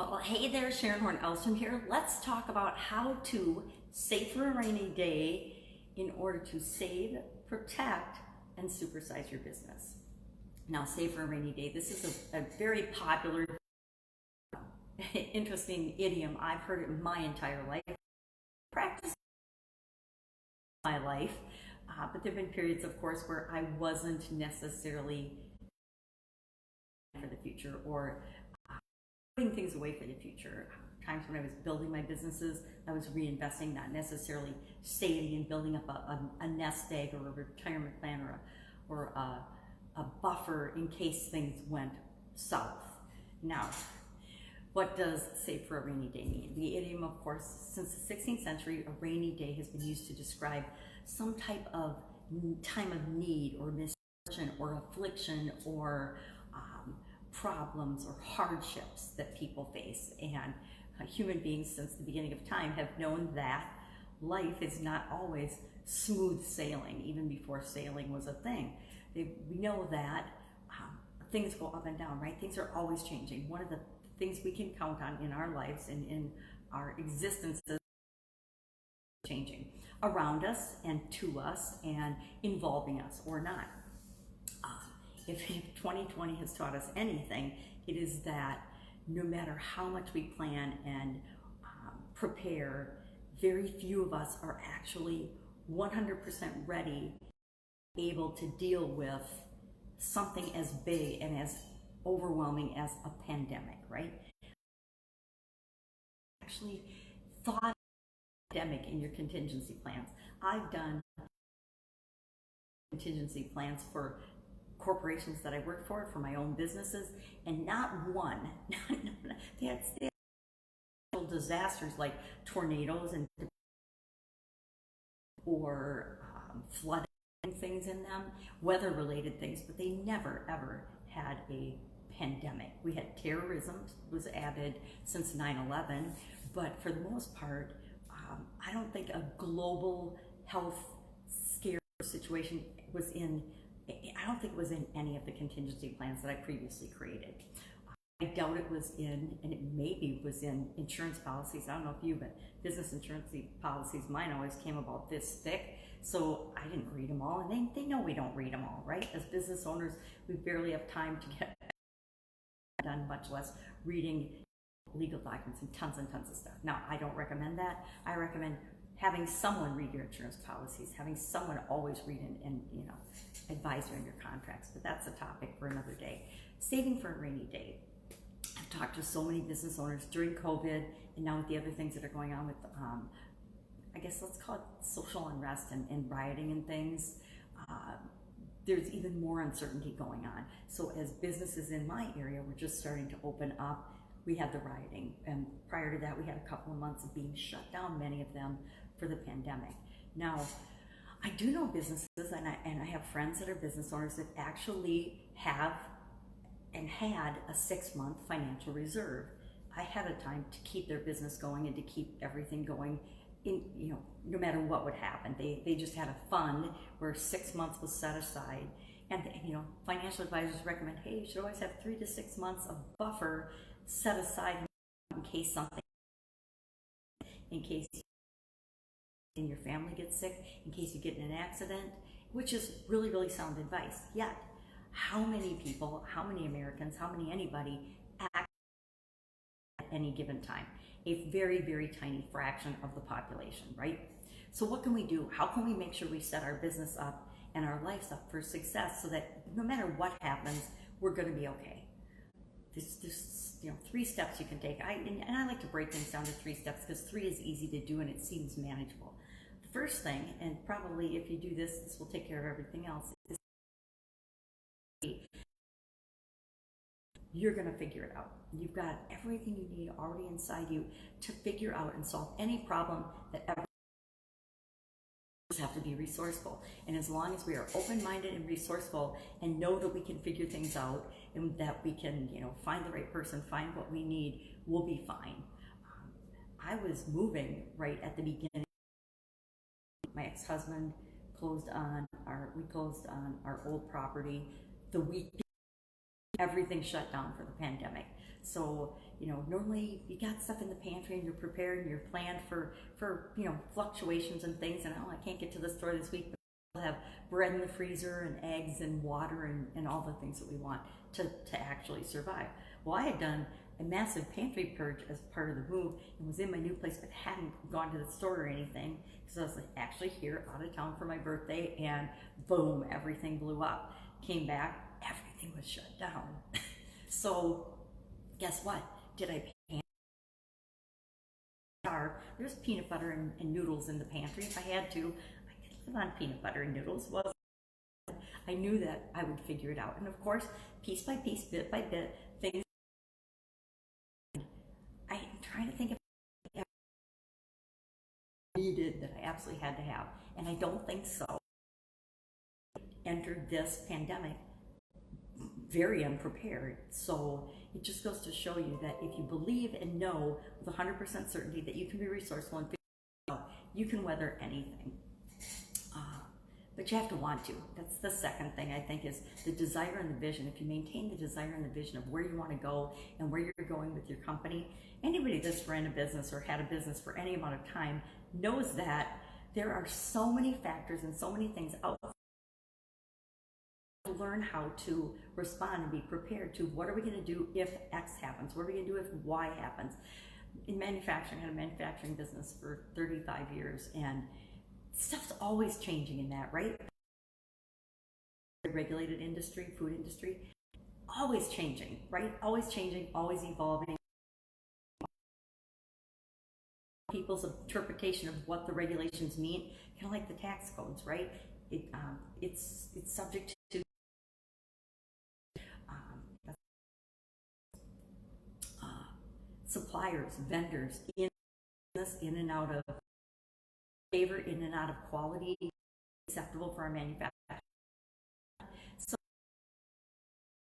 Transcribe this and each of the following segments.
Well, hey there, Sharon Horne-Ellstrom here. Let's talk about how to save for a rainy day in order to save, protect, and supersize your business. Now, save for a rainy day. This is a very popular, interesting idiom. I've heard it my entire life. Practice my life, but there have been periods, of course, where I wasn't necessarily for the future or putting things away for the future. Times when I was building my businesses, I was reinvesting, not necessarily saving and building up a nest egg or a retirement plan or a buffer in case things went south. Now, what does save for a rainy day mean? The idiom, of course, since the 16th century, a rainy day has been used to describe some type of time of need or misfortune or affliction or problems or hardships that people face. And human beings since the beginning of time have known that life is not always smooth sailing, even before sailing was a thing. We know that things go up and down, right? Things are always changing. One of the things we can count on in our lives and in our existences changing around us and to us and involving us or not. If 2020 has taught us anything, it is that no matter how much we plan and prepare, very few of us are actually 100% ready, able to deal with something as big and as overwhelming as a pandemic, right? Actually thought of a pandemic in your contingency plans. I've done contingency plans for corporations that I work for my own businesses, and not one, they had disasters like tornadoes and or flooding things in them, weather-related things, but they never ever had a pandemic. We had terrorism was added since 9/11, but for the most part, I don't think a global health scare situation was in. I don't think it was in any of the contingency plans that I previously created. I doubt it was in, and it maybe was in insurance policies. I don't know if you, but business insurance policies, mine always came about this thick. So I didn't read them all, and they know we don't read them all, right? As business owners, we barely have time to get done, much less reading legal documents and tons of stuff. Now, I don't recommend that. I recommend having someone read your insurance policies, having someone always read and advise you on your contracts, but that's a topic for another day. Saving for a rainy day. I've talked to so many business owners during COVID and now with the other things that are going on with, I guess let's call it social unrest and rioting and things. There's even more uncertainty going on. So as businesses in my area were just starting to open up, we had the rioting, and prior to that we had a couple of months of being shut down, many of them for the pandemic. Now, I do know businesses, and I have friends that are business owners that actually have and had a 6-month financial reserve ahead of time to keep their business going and to keep everything going in, no matter what would happen. They just had a fund where 6 months was set aside. And financial advisors recommend, hey, you should always have 3 to 6 months of buffer set aside in case something, in case your family gets sick, in case you get in an accident, which is really, really sound advice. Yet, how many people, how many Americans, how many anybody act at any given time? A very, very tiny fraction of the population, right? So what can we do? How can we make sure we set our business up and our lives up for success so that no matter what happens, we're going to be okay? There's 3 steps you can take. And I like to break things down to 3 steps because 3 is easy to do and it seems manageable. The first thing, and probably if you do this, this will take care of everything else, is you're going to figure it out. You've got everything you need already inside you to figure out and solve any problem that ever have to be resourceful. And as long as we are open-minded and resourceful and know that we can figure things out and that we can, find the right person, find what we need, we'll be fine. I was moving right at the beginning. My ex-husband closed on our old property the week everything shut down for the pandemic. So, normally you got stuff in the pantry and you're prepared and you're planned for fluctuations and things, and I can't get to the store this week, but we'll have bread in the freezer and eggs and water and all the things that we want to actually survive. Well, I had done a massive pantry purge as part of the move and was in my new place, but hadn't gone to the store or anything because I was actually here out of town for my birthday, and boom, everything blew up. Came back, everything was shut down. So guess what? Did I panic? There's peanut butter and noodles in the pantry. If I had to, I could live on peanut butter and noodles. Well, I knew that I would figure it out. And of course, piece by piece, bit by bit, things. I'm trying to think of needed that I absolutely had to have. And I don't think so. Entered this pandemic very unprepared. So it just goes to show you that if you believe and know with 100% certainty that you can be resourceful and figure it out, you can weather anything. But you have to want to. That's the second thing, I think, is the desire and the vision. If you maintain the desire and the vision of where you want to go and where you're going with your company, anybody that's ran a business or had a business for any amount of time knows that there are so many factors and so many things out there to learn how to respond and be prepared to what are we going to do if X happens? What are we going to do if Y happens? In manufacturing, I had a manufacturing business for 35 years, and stuff's always changing in that, right? The regulated industry, food industry, always changing, right? Always changing, always evolving. People's interpretation of what the regulations mean, kind of like the tax codes, right? It's subject to suppliers, vendors, in and out of favor, in and out of quality, acceptable for our manufacturing. So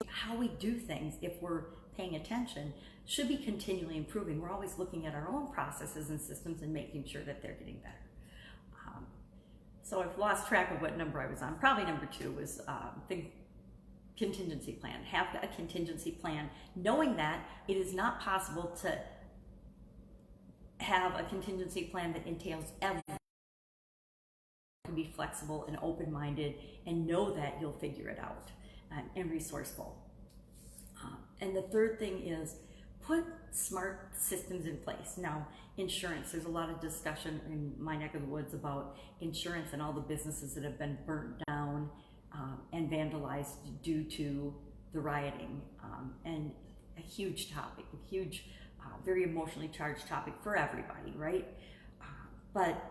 how we do things, if we're paying attention, should be continually improving. We're always looking at our own processes and systems and making sure that they're getting better. So I've lost track of what number I was on. Probably number 2 was the contingency plan. Have a contingency plan, knowing that it is not possible to have a contingency plan that entails everything. To be flexible and open-minded and know that you'll figure it out, and resourceful. And the third thing is put smart systems in place. Now, insurance, there's a lot of discussion in my neck of the woods about insurance and all the businesses that have been burnt down and vandalized due to the rioting, and a huge topic, a huge, very emotionally charged topic for everybody, right? But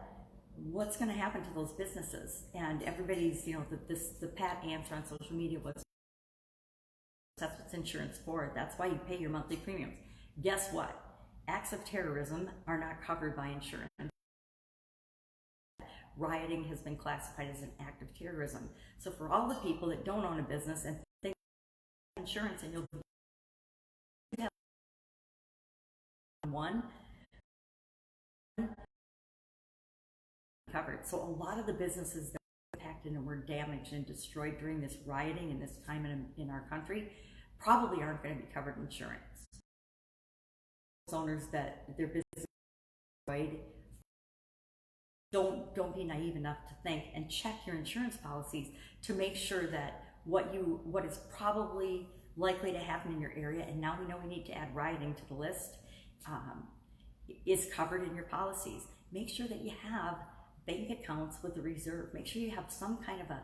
what's going to happen to those businesses? And everybody's, the pat answer on social media was, that's what's insurance for. That's why you pay your monthly premiums. Guess what? Acts of terrorism are not covered by insurance. Rioting has been classified as an act of terrorism. So for all the people that don't own a business and think insurance, and you'll have one covered. So a lot of the businesses that were impacted and were damaged and destroyed during this rioting and this time in our country probably aren't going to be covered in insurance. Owners that their business is destroyed, don't be naive enough to think and check your insurance policies to make sure that what is probably likely to happen in your area, and now we know we need to add rioting to the list, is covered in your policies. Make sure that you have bank accounts with a reserve. Make sure you have some kind of a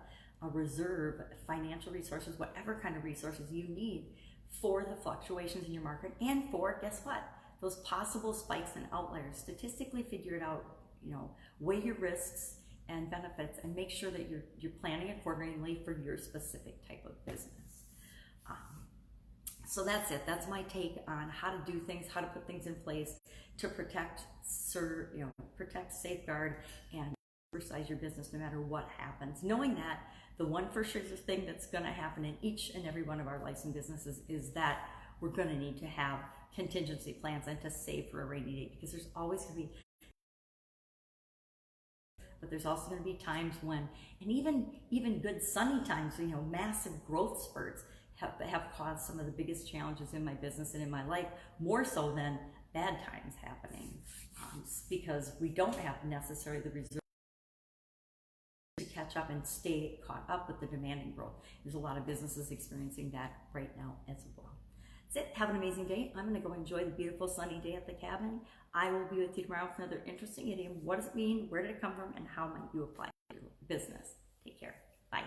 reserve, financial resources, whatever kind of resources you need for the fluctuations in your market, and for, guess what, those possible spikes and outliers. Statistically figure it out, weigh your risks and benefits, and make sure that you're planning accordingly for your specific type of business. So that's it. That's my take on how to do things, how to put things in place to protect, safeguard, and supersize your business no matter what happens. Knowing that the one for sure thing that's going to happen in each and every one of our licensed businesses is that we're going to need to have contingency plans and to save for a rainy day, because there's always going to be, but there's also going to be times when, and even good sunny times, massive growth spurts have caused some of the biggest challenges in my business and in my life, more so than bad times happening, because we don't have necessarily the reserve to catch up and stay caught up with the demand and growth. There's a lot of businesses experiencing that right now as well. That's it. Have an amazing day. I'm going to go enjoy the beautiful sunny day at the cabin. I will be with you tomorrow with another interesting idiom. What does it mean? Where did it come from? And how might you apply it to your business? Take care. Bye.